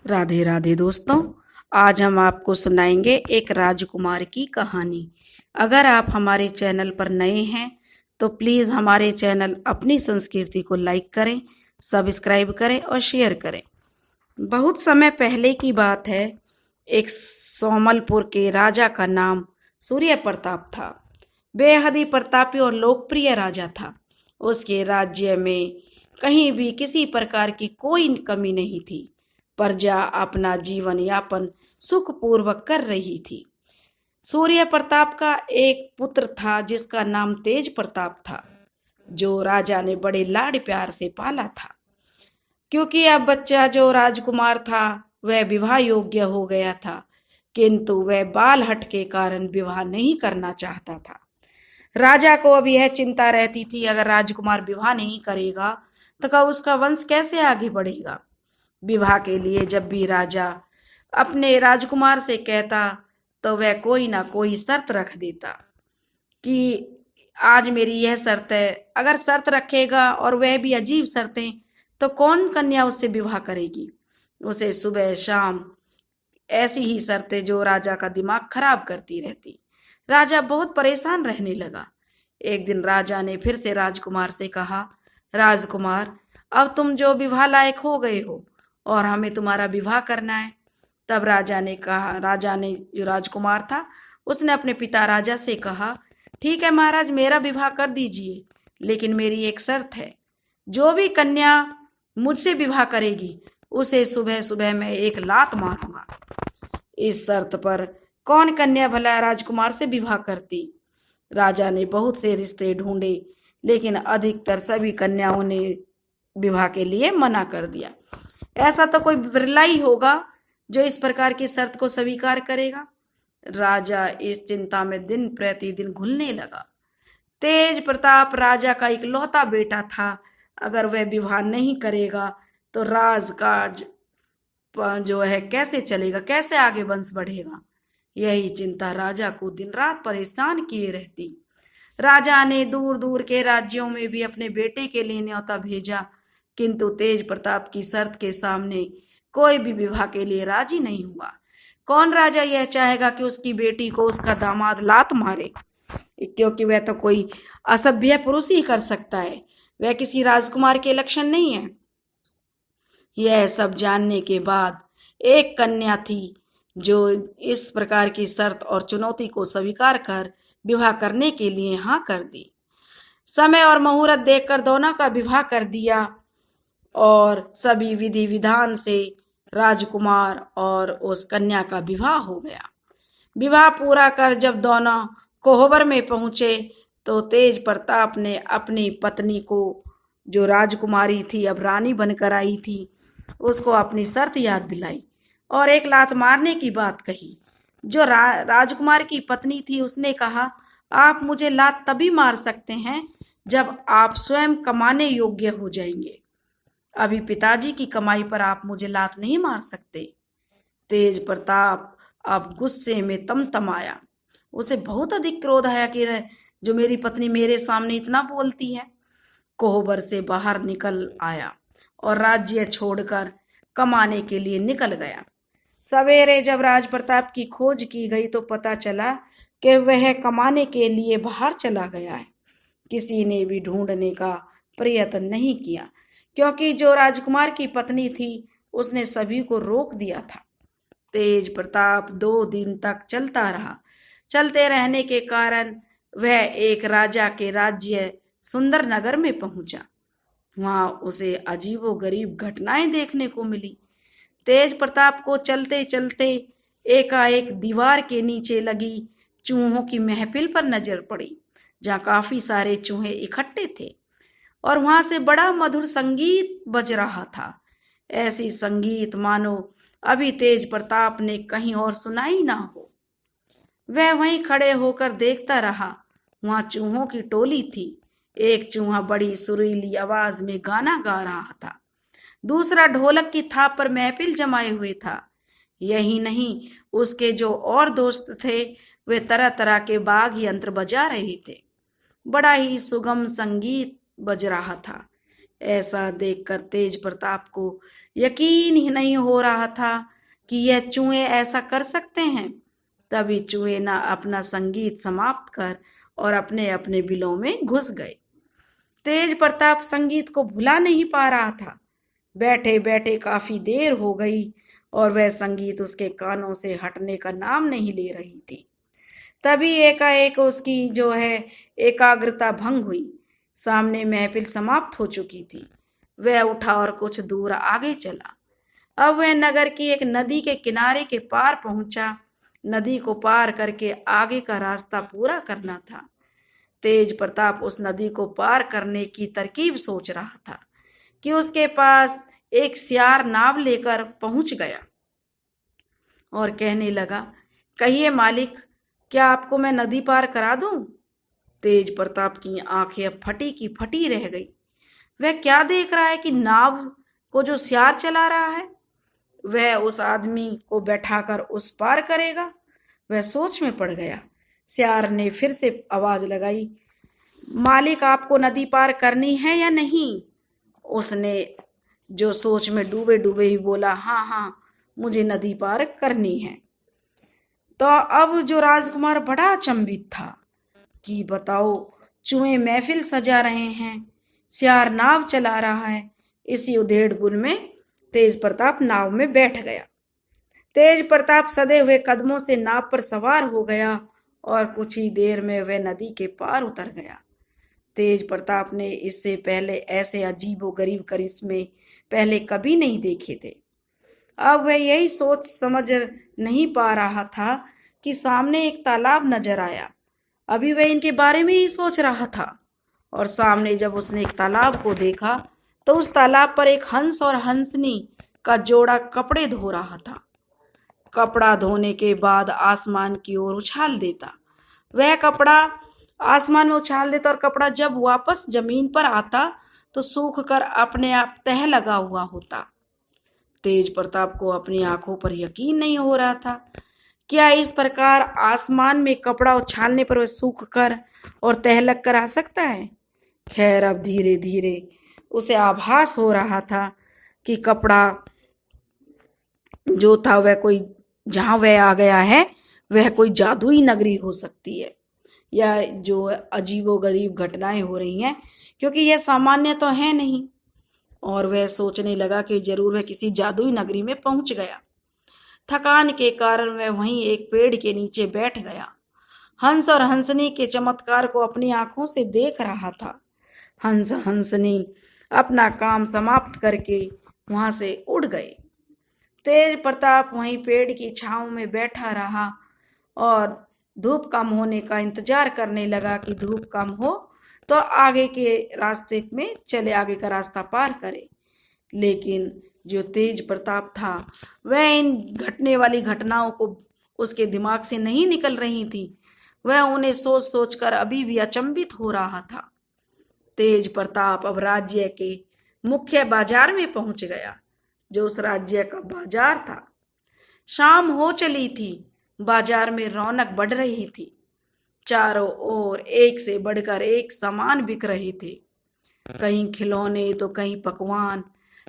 राधे राधे दोस्तों। आज हम आपको सुनाएंगे एक राजकुमार की कहानी। अगर आप हमारे चैनल पर नए हैं तो प्लीज़ हमारे चैनल अपनी संस्कृति को लाइक करें, सब्सक्राइब करें और शेयर करें। बहुत समय पहले की बात है। एक सोमलपुर के राजा का नाम सूर्य प्रताप था। बेहद ही प्रतापी और लोकप्रिय राजा था। उसके राज्य में कहीं भी किसी प्रकार की कोई कमी नहीं थी। प्रजा अपना जीवन यापन सुखपूर्वक कर रही थी। सूर्य प्रताप का एक पुत्र था जिसका नाम तेज प्रताप था, जो राजा ने बड़े लाड प्यार से पाला था। क्योंकि अब बच्चा जो राजकुमार था वह विवाह योग्य हो गया था, किंतु वह बाल हट के कारण विवाह नहीं करना चाहता था। राजा को अब यह चिंता रहती थी, अगर राजकुमार विवाह नहीं करेगा तो क्या उसका वंश कैसे आगे बढ़ेगा। विवाह के लिए जब भी राजा अपने राजकुमार से कहता तो वह कोई ना कोई शर्त रख देता कि आज मेरी यह शर्त है। अगर शर्त रखेगा और वह भी अजीब शर्तें, तो कौन कन्या उससे विवाह करेगी। उसे सुबह शाम ऐसी ही शर्तें जो राजा का दिमाग खराब करती रहती। राजा बहुत परेशान रहने लगा। एक दिन राजा ने फिर से राजकुमार से कहा, राजकुमार, अब तुम जो विवाह लायक हो गए हो और हमें तुम्हारा विवाह करना है। तब राजा ने जो राजकुमार था उसने अपने पिता राजा से कहा, ठीक है महाराज, मेरा विवाह कर दीजिए, लेकिन मेरी एक शर्त है। जो भी कन्या मुझसे विवाह करेगी उसे सुबह सुबह मैं एक लात मारूंगा। इस शर्त पर कौन कन्या भला राजकुमार से विवाह करती। राजा ने बहुत से रिश्ते ढूंढे, लेकिन अधिकतर सभी कन्याओं ने विवाह के लिए मना कर दिया। ऐसा तो कोई विरला ही होगा जो इस प्रकार की शर्त को स्वीकार करेगा। राजा इस चिंता में दिन प्रतिदिन घुलने लगा। तेज प्रताप राजा का इकलौता बेटा था। अगर वह विवाह नहीं करेगा तो राजकाज जो है कैसे चलेगा, कैसे आगे वंश बढ़ेगा। यही चिंता राजा को दिन रात परेशान किए रहती। राजा ने दूर दूर के राज्यों में भी अपने बेटे के लिए न्योता भेजा, किंतु तेज प्रताप की शर्त के सामने कोई भी विवाह के लिए राजी नहीं हुआ। कौन राजा यह चाहेगा कि उसकी बेटी को उसका दामाद लात मारे, क्योंकि वह तो कोई असभ्य पुरुष ही कर सकता है, वह किसी राजकुमार के लक्षण नहीं है। यह सब जानने के बाद एक कन्या थी जो इस प्रकार की शर्त और चुनौती को स्वीकार कर विवाह करने के लिए हाँ कर दी। समय और मुहूर्त देखकर दोनों का विवाह कर दिया और सभी विधि विधान से राजकुमार और उस कन्या का विवाह हो गया। विवाह पूरा कर जब दोनों कोहबर में पहुंचे तो तेज प्रताप ने अपनी पत्नी को, जो राजकुमारी थी अब रानी बनकर आई थी, उसको अपनी शर्त याद दिलाई और एक लात मारने की बात कही। जो राजकुमार की पत्नी थी उसने कहा, आप मुझे लात तभी मार सकते हैं जब आप स्वयं कमाने योग्य हो जाएंगे। अभी पिताजी की कमाई पर आप मुझे लात नहीं मार सकते। तेज प्रताप अब गुस्से में तमतमाया। उसे बहुत अधिक क्रोध आया कि जो मेरी पत्नी मेरे सामने इतना बोलती है। कोहबर से बाहर निकल आया और राज्य छोड़कर कमाने के लिए निकल गया। सवेरे जब राज प्रताप की खोज की गई तो पता चला कि वह कमाने के लिए बाहर चला गया है। किसी ने भी ढूंढने का प्रयत्न नहीं किया, क्योंकि जो राजकुमार की पत्नी थी उसने सभी को रोक दिया था। तेज प्रताप 2 दिन तक चलता रहा। चलते रहने के कारण वह एक राजा के राज्य सुंदर नगर में पहुंचा। वहां उसे अजीबोगरीब घटनाएं देखने को मिली। तेज प्रताप को चलते चलते एकाएक दीवार के नीचे लगी चूहों की महफिल पर नजर पड़ी, जहां काफी सारे चूहे इकट्ठे थे और वहां से बड़ा मधुर संगीत बज रहा था। ऐसी संगीत मानो अभी तेज प्रताप ने कहीं और सुना ही ना हो। वह वहीं खड़े होकर देखता रहा। वहां चूहों की टोली थी। एक चूहा बड़ी सुरीली आवाज में गाना गा रहा था, दूसरा ढोलक की थाप पर महफिल जमाए हुए था। यही नहीं, उसके जो और दोस्त थे वे तरह तरह के बाग यंत्र बजा रहे थे। बड़ा ही सुगम संगीत बज रहा था। ऐसा देखकर तेज प्रताप को यकीन ही नहीं हो रहा था कि यह चूहे ऐसा कर सकते हैं। तभी चूहे ना अपना संगीत समाप्त कर और अपने अपने बिलों में घुस गए। तेज प्रताप संगीत को भुला नहीं पा रहा था। बैठे बैठे काफी देर हो गई और वह संगीत उसके कानों से हटने का नाम नहीं ले रही थी। तभी एकाएक उसकी जो है एकाग्रता भंग हुई। सामने महफिल समाप्त हो चुकी थी। वह उठा और कुछ दूर आगे चला। अब वह नगर की एक नदी के किनारे के पार पहुंचा। नदी को पार करके आगे का रास्ता पूरा करना था। तेज प्रताप उस नदी को पार करने की तरकीब सोच रहा था कि उसके पास एक सियार नाव लेकर पहुंच गया और कहने लगा, कहिए मालिक, क्या आपको मैं नदी पार करा दूं? तेज प्रताप की आंखें अब फटी की फटी रह गई। वह क्या देख रहा है कि नाव को जो सियार चला रहा है वह उस आदमी को बैठाकर उस पार करेगा। वह सोच में पड़ गया। सियार ने फिर से आवाज लगाई, मालिक, आपको नदी पार करनी है या नहीं? उसने जो सोच में डूबे डूबे ही बोला, हाँ हाँ, मुझे नदी पार करनी है। तो अब जो राजकुमार बड़ा अचंभित था कि बताओ, चूहे महफिल सजा रहे हैं, सियार नाव चला रहा है। इसी उधेड़-बुन में तेज प्रताप नाव में बैठ गया। तेज प्रताप सधे हुए कदमों से नाव पर सवार हो गया और कुछ ही देर में वह नदी के पार उतर गया। तेज प्रताप ने इससे पहले ऐसे अजीबोगरीब करिश्मे पहले कभी नहीं देखे थे। अब वह यही सोच समझ नहीं पा रहा था कि सामने एक तालाब नजर आया। अभी वह इनके बारे में ही सोच रहा था और सामने जब उसने एक तालाब को देखा तो उस तालाब पर एक हंस और हंसनी का जोड़ा कपड़े धो रहा था। कपड़ा धोने के बाद आसमान की ओर उछाल देता। वह कपड़ा आसमान में उछाल देता और कपड़ा जब वापस जमीन पर आता तो सूख कर अपने आप तह लगा हुआ होता। तेज प्रताप को अपनी आंखों पर यकीन नहीं हो रहा था। क्या इस प्रकार आसमान में कपड़ा उछालने पर वह सूख कर और तह लग कर आ सकता है? खैर, अब धीरे धीरे उसे आभास हो रहा था कि कपड़ा जो था वह कोई, जहां वह आ गया है वह कोई जादुई नगरी हो सकती है, या जो अजीबोगरीब घटनाएं हो रही हैं, क्योंकि यह सामान्य तो है नहीं। और वह सोचने लगा कि जरूर वह किसी जादुई नगरी में पहुंच गया। थकान के कारण वह वहीं एक पेड़ के नीचे बैठ गया। हंस और हंसनी के चमत्कार को अपनी आंखों से देख रहा था। हंस हंसनी अपना काम समाप्त करके वहां से उड़ गए। तेज प्रताप वहीं पेड़ की छांव में बैठा रहा और धूप कम होने का इंतजार करने लगा कि धूप कम हो तो आगे के रास्ते में चले, आगे का रास्ता पार करे। लेकिन जो तेज प्रताप था वह इन घटने वाली घटनाओं को उसके दिमाग से नहीं निकल रही थी। वह उन्हें सोच सोच कर अभी भी अचंभित हो रहा था। तेज प्रताप अब राज्य के मुख्य बाजार में पहुंच गया, जो उस राज्य का बाजार था। शाम हो चली थी। बाजार में रौनक बढ़ रही थी। चारों ओर एक से बढ़कर एक सामान बिक रहे थे। कहीं खिलौने तो कहीं पकवान,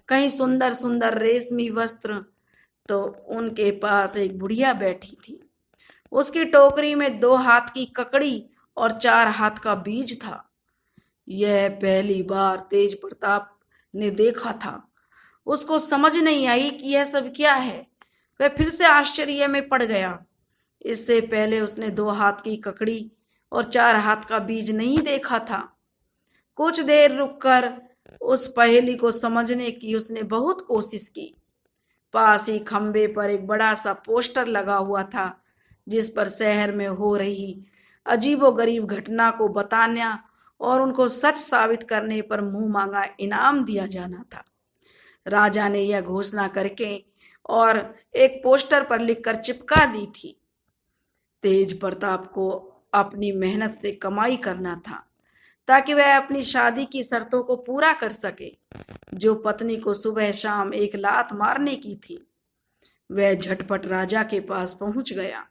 कहीं सुंदर सुंदर रेशमी वस्त्र। तो उनके पास एक बुढ़िया बैठी थी। उसकी टोकरी में 2 हाथ की ककड़ी और 4 हाथ का बीज था। यह पहली बार तेज प्रताप ने देखा था। उसको समझ नहीं आई कि यह सब क्या है। वह फिर से आश्चर्य में पड़ गया। इससे पहले उसने 2 हाथ की ककड़ी और 4 हाथ का बीज नहीं देखा था। कुछ देर रुककर उस पहेली को समझने की उसने बहुत कोशिश की। पास ही खंबे पर एक बड़ा सा पोस्टर लगा हुआ था, जिस पर शहर में हो रही अजीबोगरीब घटना को बताना और उनको सच साबित करने पर मुंह मांगा इनाम दिया जाना था। राजा ने यह घोषणा करके और एक पोस्टर पर लिखकर चिपका दी थी। तेज प्रताप को अपनी मेहनत से कमाई करना था ताकि वह अपनी शादी की शर्तों को पूरा कर सके, जो पत्नी को सुबह शाम एक लात मारने की थी। वह झटपट राजा के पास पहुंच गया।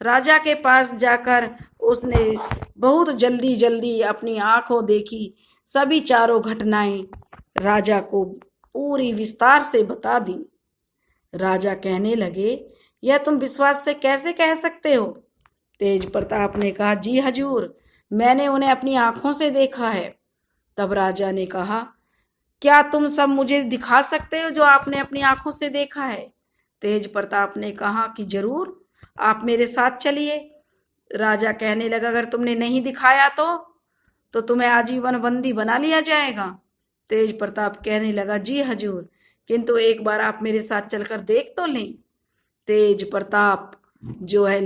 राजा के पास जाकर उसने बहुत जल्दी जल्दी अपनी आंखों देखी सभी चारों घटनाएं राजा को पूरी विस्तार से बता दी। राजा कहने लगे, यह तुम विश्वास से कैसे कह सकते हो? तेज प्रताप ने कहा, जी हजूर, मैंने उन्हें अपनी आंखों से देखा है। तब राजा ने कहा, क्या तुम सब मुझे दिखा सकते हो जो आपने अपनी आंखों से देखा है? तेज प्रताप ने कहा कि जरूर, आप मेरे साथ चलिए। राजा कहने लगा, अगर तुमने नहीं दिखाया तो तुम्हें आजीवन बंदी बना लिया जाएगा। तेज प्रताप कहने लगा, जी हजूर, किंतु एक बार आप मेरे साथ चलकर देख तो लें। तेज प्रताप जो है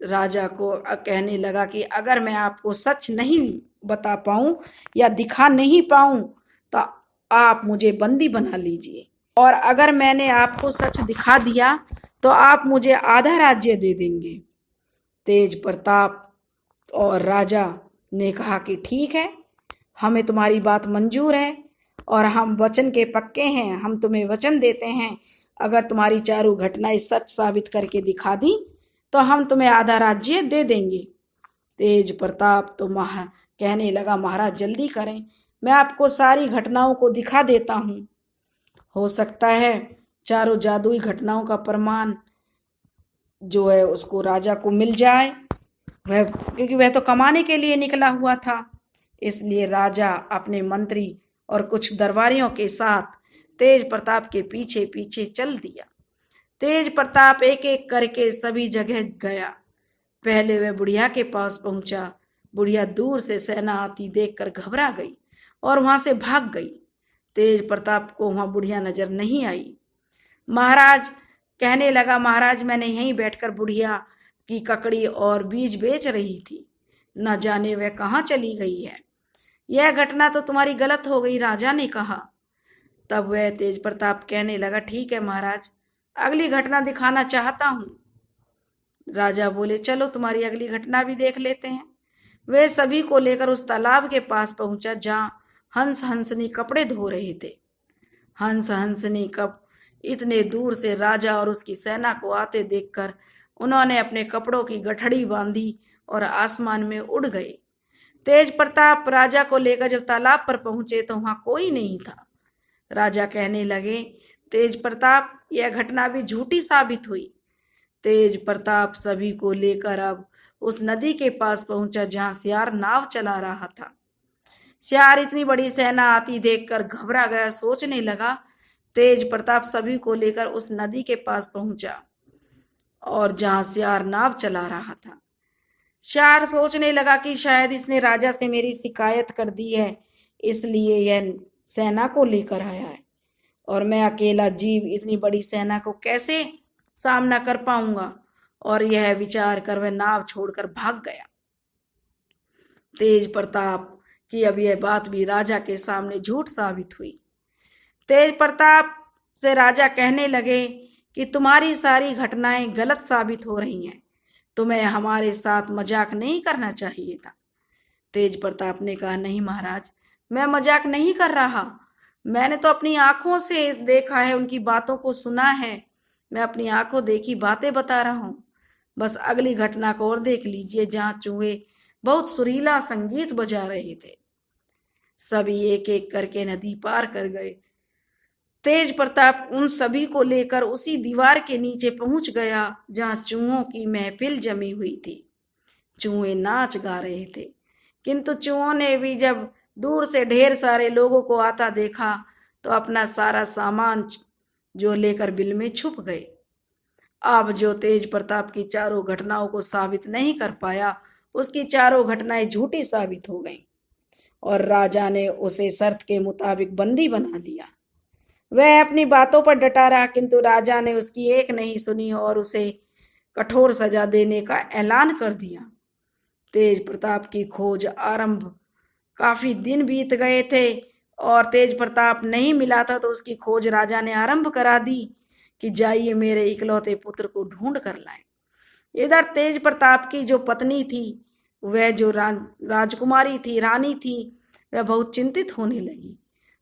राजा को कहने लगा कि अगर मैं आपको सच नहीं बता पाऊं या दिखा नहीं पाऊं तो आप मुझे बंदी बना लीजिए, और अगर मैंने आपको सच दिखा दिया तो आप मुझे आधा राज्य दे देंगे। तेज प्रताप और राजा ने कहा कि ठीक है, हमें तुम्हारी बात मंजूर है और हम वचन के पक्के हैं। हम तुम्हें वचन देते हैं, अगर तुम्हारी चारों घटनाएं सच साबित करके दिखा दी तो हम तुम्हें आधा राज्य दे देंगे। तेज प्रताप तो कहने लगा, महाराज जल्दी करें, मैं आपको सारी घटनाओं को दिखा देता हूँ। हो सकता है चारों जादुई घटनाओं का प्रमाण जो है उसको राजा को मिल जाए, क्योंकि वह तो कमाने के लिए निकला हुआ था। इसलिए राजा अपने मंत्री और कुछ दरबारियों के साथ तेज प्रताप के पीछे पीछे चल दिया। तेज प्रताप एक एक करके सभी जगह गया। पहले वह बुढ़िया के पास पहुंचा। बुढ़िया दूर से सेना आती देखकर घबरा गई और वहां से भाग गई। तेज प्रताप को वहां बुढ़िया नजर नहीं आई। महाराज कहने लगा, महाराज मैंने यहीं बैठकर बुढ़िया की ककड़ी और बीज बेच रही थी, न जाने वह कहाँ चली गई है। यह घटना तो तुम्हारी गलत हो गई, राजा ने कहा। तब वह तेज प्रताप कहने लगा, ठीक है महाराज, अगली घटना दिखाना चाहता हूँ। राजा बोले, चलो तुम्हारी अगली घटना भी देख लेते हैं। वे सभी को लेकर उस तालाब के पास पहुंचा जहां हंस हंसनी कपड़े धो रहे थे। हंस हंसनी कप इतने दूर से राजा और उसकी सेना को आते देखकर उन्होंने अपने कपड़ों की गठड़ी बांधी और आसमान में उड़ गए। तेज प्रताप राजा को लेकर जब तालाब पर पहुंचे तो वहां कोई नहीं था। राजा कहने लगे, तेज प्रताप, यह घटना भी झूठी साबित हुई। तेज प्रताप सभी को लेकर अब उस नदी के पास पहुंचा जहां सियार नाव चला रहा था। सियार इतनी बड़ी सेना आती देखकर घबरा गया, सोचने लगा। तेज प्रताप सभी को लेकर उस नदी के पास पहुंचा और जहां सियार नाव चला रहा था। सियार सोचने लगा कि शायद इसने राजा से मेरी शिकायत कर दी है, इसलिए यह सेना को लेकर आया है, और मैं अकेला जीव इतनी बड़ी सेना को कैसे सामना कर पाऊंगा। और यह विचार कर वह नाव छोड़कर भाग गया। तेज प्रताप की अब यह बात भी राजा के सामने झूठ साबित हुई। तेज प्रताप से राजा कहने लगे कि तुम्हारी सारी घटनाएं गलत साबित हो रही हैं, तुम्हें हमारे साथ मजाक नहीं करना चाहिए था। तेज प्रताप ने कहा, नहीं महाराज, मैं मजाक नहीं कर रहा, मैंने तो अपनी आंखों से देखा है, उनकी बातों को सुना है, मैं अपनी आंखों देखी बातें बता रहा हूँ। बस अगली घटना को और देख लीजिए जहां चूहे बहुत सुरीला संगीत बजा रहे थे। सभी एक एक करके नदी पार कर गए। तेज प्रताप उन सभी को लेकर उसी दीवार के नीचे पहुंच गया जहां चूहों की महफिल जमी हुई थी। चूहे नाच गा रहे थे, किंतु चूहों ने भी जब दूर से ढेर सारे लोगों को आता देखा तो अपना सारा सामान जो लेकर बिल में छुप गए। अब जो तेज प्रताप की चारों घटनाओं को साबित नहीं कर पाया, उसकी चारों घटनाएं झूठी साबित हो गईं और राजा ने उसे शर्त के मुताबिक बंदी बना लिया। वह अपनी बातों पर डटा रहा, किंतु राजा ने उसकी एक नहीं सुनी और उसे कठोर सजा देने का ऐलान कर दिया। तेज प्रताप की खोज आरंभ, काफी दिन बीत गए थे और तेज प्रताप नहीं मिला था, तो उसकी खोज राजा ने आरंभ करा दी कि जाइए मेरे इकलौते पुत्र को ढूंढ कर लाएं। इधर तेज प्रताप की जो पत्नी थी, वह जो राजकुमारी थी, रानी थी, वह बहुत चिंतित होने लगी।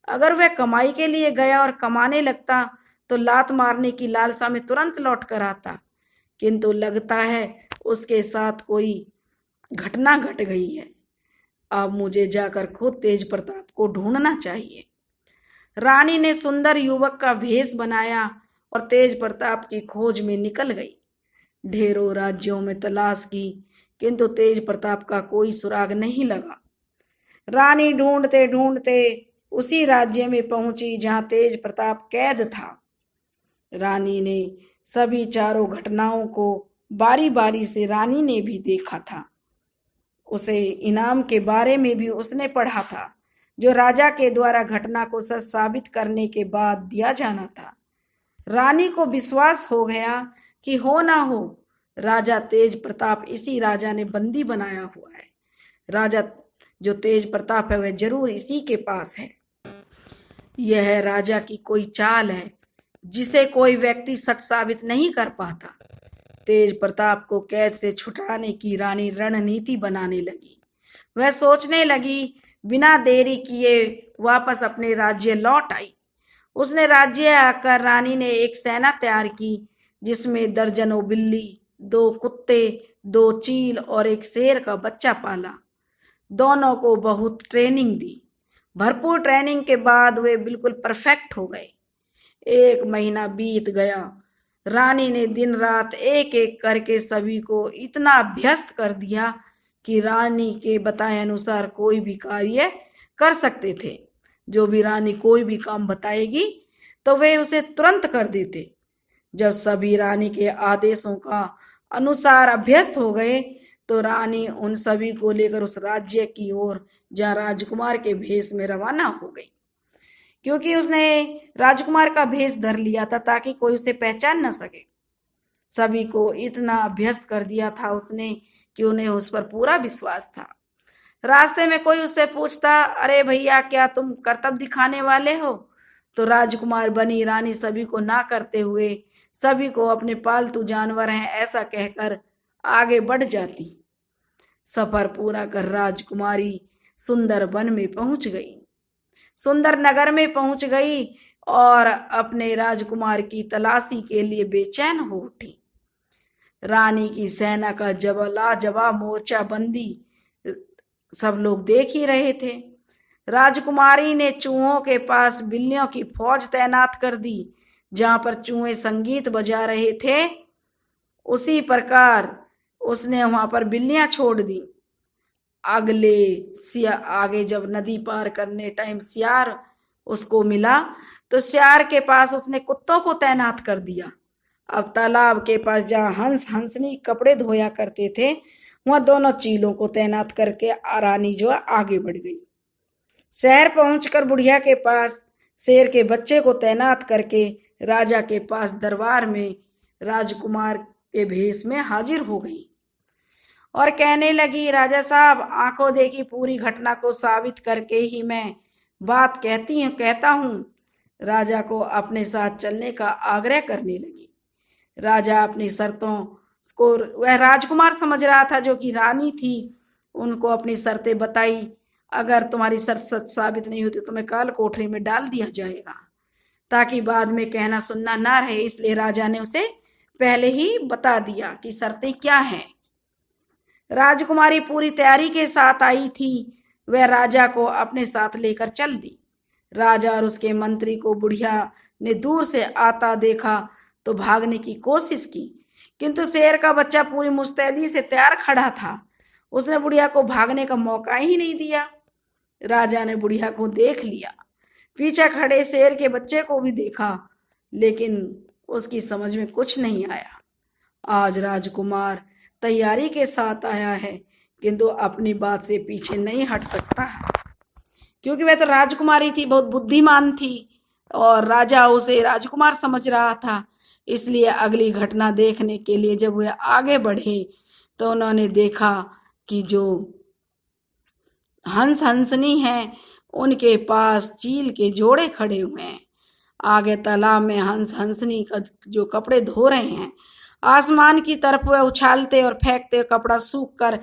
अगर वह कमाई के लिए गया और कमाने लगता तो लात मारने की लालसा में तुरंत लौट कर आता, किंतु लगता है उसके साथ कोई घटना घट गई है। अब मुझे जाकर खुद तेज प्रताप को ढूंढना चाहिए। रानी ने सुंदर युवक का भेष बनाया और तेज प्रताप की खोज में निकल गई। ढेरों राज्यों में तलाश की, किंतु तेज प्रताप का कोई सुराग नहीं लगा। रानी ढूंढते ढूंढते उसी राज्य में पहुंची जहां तेज प्रताप कैद था। रानी ने सभी चारों घटनाओं को बारी बारी से रानी ने भी देखा था। उसे इनाम के बारे में भी उसने पढ़ा था, जो राजा के द्वारा घटना को सच साबित करने के बाद दिया जाना था। रानी को विश्वास हो गया कि हो ना हो, राजा तेज प्रताप इसी राजा ने बंदी बनाया हुआ है। राजा जो तेज प्रताप है वह जरूर इसी के पास है। यह राजा की कोई चाल है जिसे कोई व्यक्ति सच साबित नहीं कर पाता। तेज प्रताप को कैद से छुड़ाने की रानी रणनीति बनाने लगी। वह सोचने लगी, बिना देरी किए वापस अपने राज्य लौट आई। उसने राज्य आकर रानी ने एक सेना तैयार की, जिसमें दर्जनों बिल्ली, 2 कुत्ते, 2 चील और एक शेर का बच्चा पाला। दोनों को बहुत ट्रेनिंग दी। भरपूर ट्रेनिंग के बाद वे बिल्कुल परफेक्ट हो गए। 1 महीना बीत गया। रानी ने दिन रात एक एक करके सभी को इतना अभ्यस्त कर दिया कि रानी के बताए अनुसार कोई भी कार्य कर सकते थे। जो भी रानी कोई भी काम बताएगी तो वे उसे तुरंत कर देते। जब सभी रानी के आदेशों का अनुसार अभ्यस्त हो गए तो रानी उन सभी को लेकर उस राज्य की ओर जहाँ राजकुमार के भेष में रवाना हो गई। क्योंकि उसने राजकुमार का भेष धर लिया था ताकि कोई उसे पहचान न सके। सभी को इतना अभ्यस्त कर दिया था उसने कि उन्हें उस पर पूरा विश्वास था। रास्ते में कोई उससे पूछता, अरे भैया क्या तुम करतब दिखाने वाले हो, तो राजकुमार बनी रानी सभी को ना करते हुए सभी को अपने पालतू जानवर हैं ऐसा कहकर आगे बढ़ जाती। सफर पूरा कर राजकुमारी सुंदर वन में पहुंच गई, सुंदर नगर में पहुंच गई और अपने राजकुमार की तलाशी के लिए बेचैन हो उठी। रानी की सेना का लाजवाब मोर्चा बंदी सब लोग देख ही रहे थे। राजकुमारी ने चूहों के पास बिल्लियों की फौज तैनात कर दी। जहां पर चूहे संगीत बजा रहे थे, उसी प्रकार उसने वहां पर बिल्लियां छोड़ दी। आगे जब नदी पार करने टाइम सियार उसको मिला तो सियार के पास उसने कुत्तों को तैनात कर दिया। अब तालाब के पास जहाँ हंस हंसनी कपड़े धोया करते थे, वहां दोनों चीलों को तैनात करके रानी जो आगे बढ़ गई। शहर पहुंचकर बुढ़िया के पास शेर के बच्चे को तैनात करके राजा के पास दरबार में राजकुमार के भेष में हाजिर हो गई और कहने लगी, राजा साहब, आंखों देखी पूरी घटना को साबित करके ही मैं बात कहता हूँ। राजा को अपने साथ चलने का आग्रह करने लगी। राजा अपनी शर्तों को, वह राजकुमार समझ रहा था जो कि रानी थी, उनको अपनी शर्तें बताई। अगर तुम्हारी शर्त सच साबित नहीं होती तो मैं काल कोठरी में डाल दिया जाएगा, ताकि बाद में कहना सुनना ना रहे। इसलिए राजा ने उसे पहले ही बता दिया कि शर्तें क्या हैं। राजकुमारी पूरी तैयारी के साथ आई थी। वह राजा को अपने साथ लेकर चल दी। राजा और उसके मंत्री को बुढ़िया ने दूर से आता देखा तो भागने की कोशिश की, किंतु शेर का बच्चा पूरी मुस्तैदी से तैयार खड़ा था। उसने बुढ़िया को भागने का मौका ही नहीं दिया। राजा ने बुढ़िया को देख लिया, पीछे खड़े शेर के बच्चे को भी देखा, लेकिन उसकी समझ में कुछ नहीं आया। आज राजकुमार तैयारी के साथ आया है, किंतु अपनी बात से पीछे नहीं हट सकता है, क्योंकि वह तो राजकुमारी थी, बहुत बुद्धिमान थी और राजा उसे राजकुमार समझ रहा था। इसलिए अगली घटना देखने के लिए जब वे आगे बढ़े तो उन्होंने देखा कि जो हंस हंसनी हैं उनके पास चील के जोड़े खड़े हुए हैं। आगे तालाब में हंस हंसनी का जो कपड़े धो रहे हैं, आसमान की तरफ वह उछालते और फेंकते कपड़ा सूख कर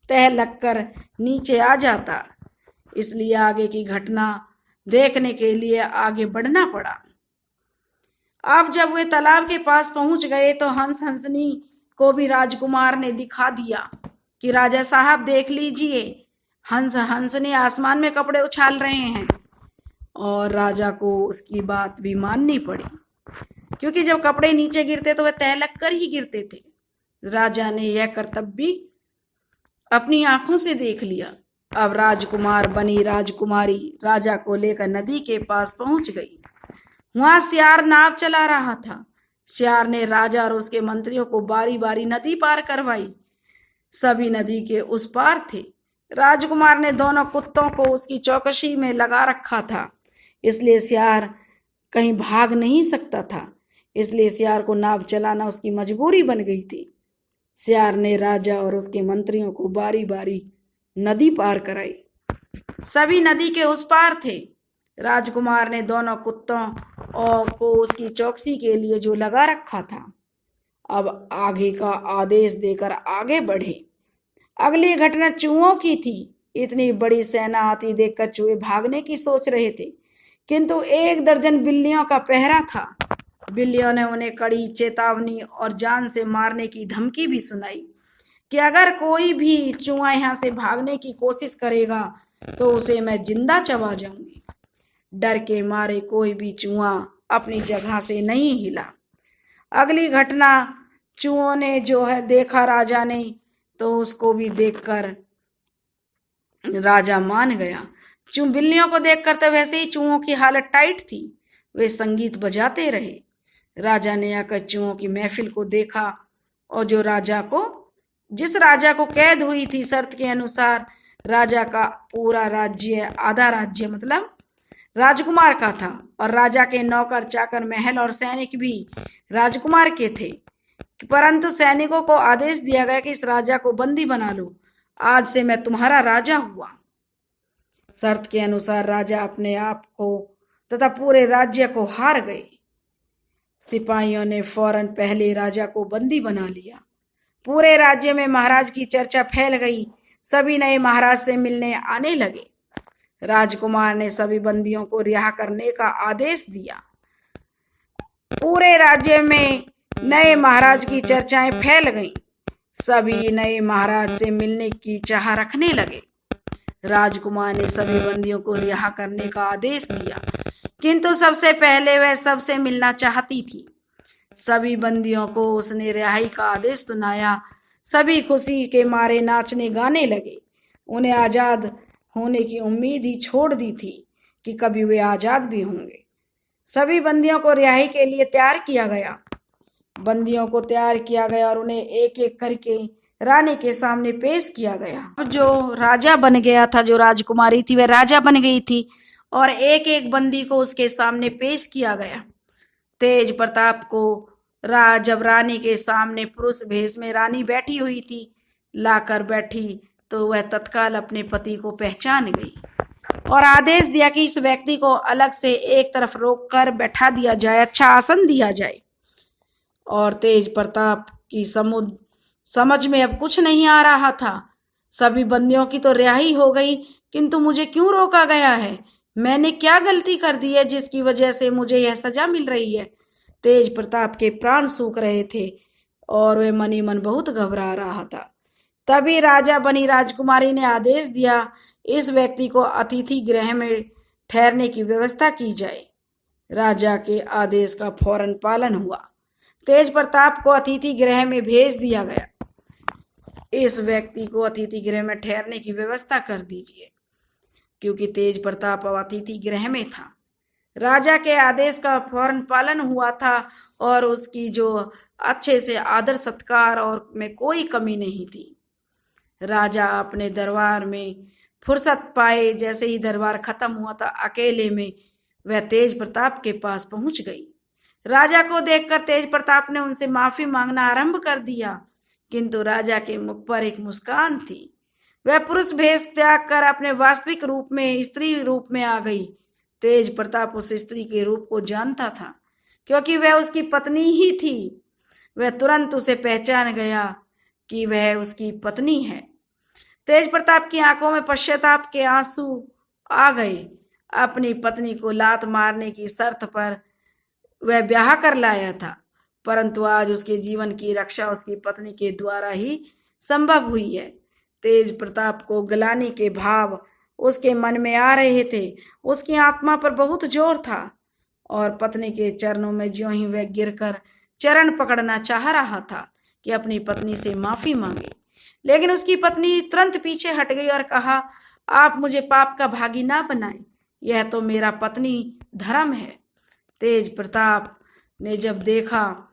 तह लगकर नीचे आ जाता। इसलिए आगे की घटना देखने के लिए आगे बढ़ना पड़ा। अब जब वे तालाब के पास पहुंच गए तो हंस हंसनी को भी राजकुमार ने दिखा दिया कि राजा साहब देख लीजिए, हंस हंस ने आसमान में कपड़े उछाल रहे हैं। और राजा को उसकी बात भी माननी पड़ी, क्योंकि जब कपड़े नीचे गिरते तो वह तहलक कर ही गिरते थे। राजा ने यह करतब भी अपनी आंखों से देख लिया। अब राजकुमार बनी राजकुमारी राजा को लेकर नदी के पास पहुंच गई। वहां सियार नाव चला रहा था। सियार ने राजा और उसके मंत्रियों को बारी बारी नदी पार करवाई। सभी नदी के उस पार थे। राजकुमार ने दोनों कुत्तों को उसकी चौकसी में लगा रखा था, इसलिए सियार कहीं भाग नहीं सकता था। इसलिए सियार को नाव चलाना उसकी मजबूरी बन गई थी। सियार ने राजा और उसके मंत्रियों को बारी बारी नदी पार कराई। सभी नदी के उस पार थे। राजकुमार ने दोनों कुत्तों को उसकी चौकसी के लिए जो लगा रखा था, अब आगे का आदेश देकर आगे बढ़े। अगली घटना चूहों की थी। इतनी बड़ी सेना आती देखकर चूहे भागने की सोच रहे थे, किंतु 1 दर्जन बिल्लियों का पहरा था। बिल्लियों ने उन्हें कड़ी चेतावनी और जान से मारने की धमकी भी सुनाई कि अगर कोई भी चूहा यहाँ से भागने की कोशिश करेगा तो उसे मैं जिंदा चबा जाऊंगी। डर के मारे कोई भी चूहा अपनी जगह से नहीं हिला। अगली घटना चूहों ने जो है देखा राजा ने, तो उसको भी देखकर राजा मान गया। बिल्लियों को देखकर तो वैसे ही चूहों की हालत टाइट थी। वे संगीत बजाते रहे। राजा ने आकर चूहों की महफिल को देखा और जिस राजा को कैद हुई थी शर्त के अनुसार, राजा का पूरा राज्य, आधा राज्य मतलब राजकुमार का था, और राजा के नौकर चाकर महल और सैनिक भी राजकुमार के थे। परंतु सैनिकों को आदेश दिया गया कि इस राजा को बंदी बना लो, आज से मैं तुम्हारा राजा हुआ। शर्त के अनुसार राजा अपने आप को तथा पूरे राज्य को हार गए। सिपाहियों ने फौरन पहले राजा को बंदी बना लिया। पूरे राज्य में महाराज की चर्चा फैल गई। सभी नए महाराज से मिलने आने लगे। राजकुमार ने सभी बंदियों को रिहा करने का आदेश दिया। पूरे राज्य में नए महाराज की चर्चाएं फैल गईं। सभी नए महाराज से मिलने की चाह रखने लगे। राजकुमार ने सभी बंदियों को रिहा करने का आदेश दिया, किंतु सबसे पहले वह सबसे मिलना चाहती थी। सभी बंदियों को उसने रिहाई का आदेश सुनाया। सभी खुशी के मारे नाचने गाने लगे। उन्हें आजाद होने की उम्मीद ही छोड़ दी थी कि कभी वे आजाद भी होंगे। सभी बंदियों को रिहाई के लिए तैयार किया गया। बंदियों को तैयार किया गया और उन्हें एक एक करके रानी के सामने पेश किया गया। जो राजा बन गया था, जो राजकुमारी थी वह राजा बन गई थी, और एक एक बंदी को उसके सामने पेश किया गया। तेज प्रताप को जब रानी के सामने पुरुष भेष में रानी बैठी हुई थी, लाकर बैठी, तो वह तत्काल अपने पति को पहचान गई और आदेश दिया कि इस व्यक्ति को अलग से एक तरफ रोक कर बैठा दिया जाए, अच्छा आसन दिया जाए। और तेज प्रताप की समझ में अब कुछ नहीं आ रहा था। सभी बंदियों की तो रिहाई हो गई, किंतु मुझे क्यों रोका गया है? मैंने क्या गलती कर दी है जिसकी वजह से मुझे यह सजा मिल रही है? तेज प्रताप के प्राण सूख रहे थे और वह मनी मन बहुत घबरा रहा था। तभी राजा बनी राजकुमारी ने आदेश दिया, इस व्यक्ति को अतिथि गृह में ठहरने की व्यवस्था की जाए। राजा के आदेश का फौरन पालन हुआ। तेज प्रताप को अतिथि गृह में भेज दिया गया। इस व्यक्ति को अतिथि गृह में ठहरने की व्यवस्था कर दीजिए, क्योंकि तेज प्रताप अतिथि गृह में था। राजा के आदेश का फौरन पालन हुआ था और उसकी जो अच्छे से आदर सत्कार और में कोई कमी नहीं थी। राजा अपने दरबार में फुर्सत पाए, जैसे ही दरबार खत्म हुआ था, अकेले में वह तेज प्रताप के पास पहुंच गई। राजा को देखकर तेज प्रताप ने उनसे माफी मांगना आरंभ कर दिया, किंतु राजा के मुख पर एक मुस्कान थी। वह पुरुष भेष त्याग कर अपने वास्तविक रूप में स्त्री रूप में आ गई। तेज प्रताप उस स्त्री के रूप को जानता था, क्योंकि वह उसकी पत्नी ही थी। वह तुरंत उसे पहचान गया कि वह उसकी पत्नी है। तेज प्रताप की आंखों में पश्चाताप के आंसू आ गए। अपनी पत्नी को लात मारने की शर्त पर वह ब्याह कर लाया था, परंतु आज उसके जीवन की रक्षा उसकी पत्नी के द्वारा ही संभव हुई है। तेज प्रताप को गिलानी के भाव उसके मन में आ रहे थे। उसकी आत्मा पर बहुत जोर था और पत्नी के चरणों में ज्यों ही वह गिरकर चरण पकड़ना चाह रहा था कि अपनी पत्नी से माफी मांगे, लेकिन उसकी पत्नी तुरंत पीछे हट गई और कहा, आप मुझे पाप का भागी ना बनाएं, यह तो मेरा पत्नी धर्म है। तेज प्रताप ने जब देखा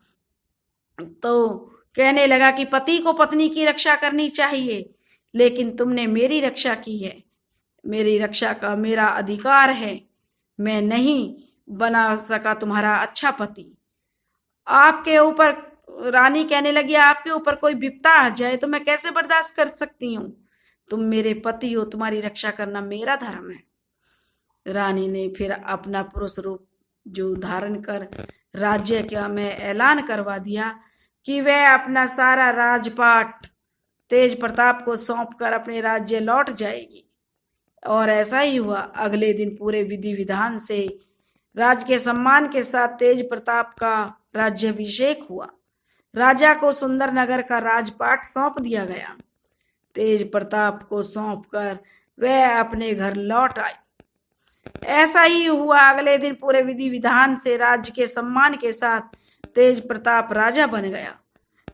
तो कहने लगा कि पति को पत्नी की रक्षा करनी चाहिए, लेकिन तुमने मेरी रक्षा की है। मेरी रक्षा का मेरा अधिकार है। मैं नहीं बना सका तुम्हारा अच्छा पति। आपके ऊपर, रानी कहने लगी, आपके ऊपर कोई विपदा आ जाए तो मैं कैसे बर्दाश्त कर सकती हूँ? तुम मेरे पति हो, तुम्हारी रक्षा करना मेरा धर्म है। रानी ने फिर अपना पुरुष रूप जो धारण कर राज्य का में ऐलान करवा दिया कि वह अपना सारा राजपाट तेज प्रताप को सौंपकर अपने राज्य लौट जाएगी। और ऐसा ही हुआ। अगले दिन पूरे विधि विधान से राज के सम्मान के साथ तेज प्रताप का राज्याभिषेक हुआ। राजा को सुंदर नगर का राजपाट सौंप दिया गया। तेज प्रताप को सौंपकर वह अपने घर लौट आई। ऐसा ही हुआ। अगले दिन पूरे विधि विधान से राज्य के सम्मान के साथ तेज प्रताप राजा बन गया।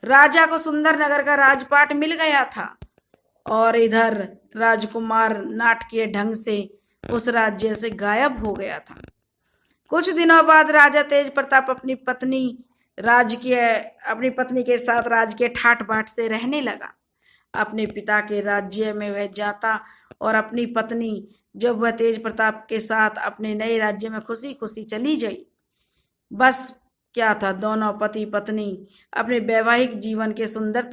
राजा को सुंदर नगर का राजपाट मिल गया था और इधर राजकुमार नाटकीय ढंग से उस राज्य से गायब हो गया था। कुछ दिनों बाद राजा तेज प्रताप अपनी पत्नी के साथ राजकीय ठाट बाट से रहने लगा। अपने पिता के राज्य में वह जाता और अपनी पत्नी जब वह तेज प्रताप के साथ अपने नए राज्य में खुशी खुशी चली गई। बस क्या था, दोनों पति पत्नी अपने वैवाहिक जीवन के सुंदर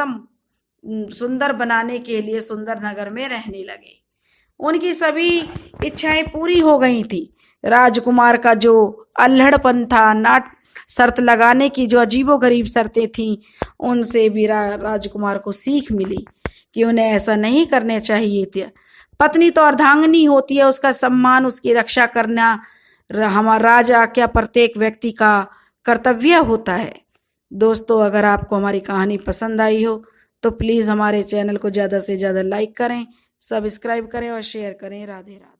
बनाने के लिए सुंदर नगर में रहने लगे। उनकी सभी इच्छाएं पूरी हो गई थी। राजकुमार का जो अल्हड़पन था, शर्त लगाने की जो अजीबोगरीब शर्तें थीं, उनसे भी राजकुमार को सीख मिली कि उन्हें ऐसा नहीं करने चाहिए था। पत्नी तो अर्धांगिनी होती है, उसका सम्मान, उसकी रक्षा करना हमारा राजा क्या प्रत्येक व्यक्ति का कर्तव्य होता है। दोस्तों, अगर आपको हमारी कहानी पसंद आई हो तो प्लीज़ हमारे चैनल को ज़्यादा से ज़्यादा लाइक करें, सब्सक्राइब करें और शेयर करें। राधे राधे।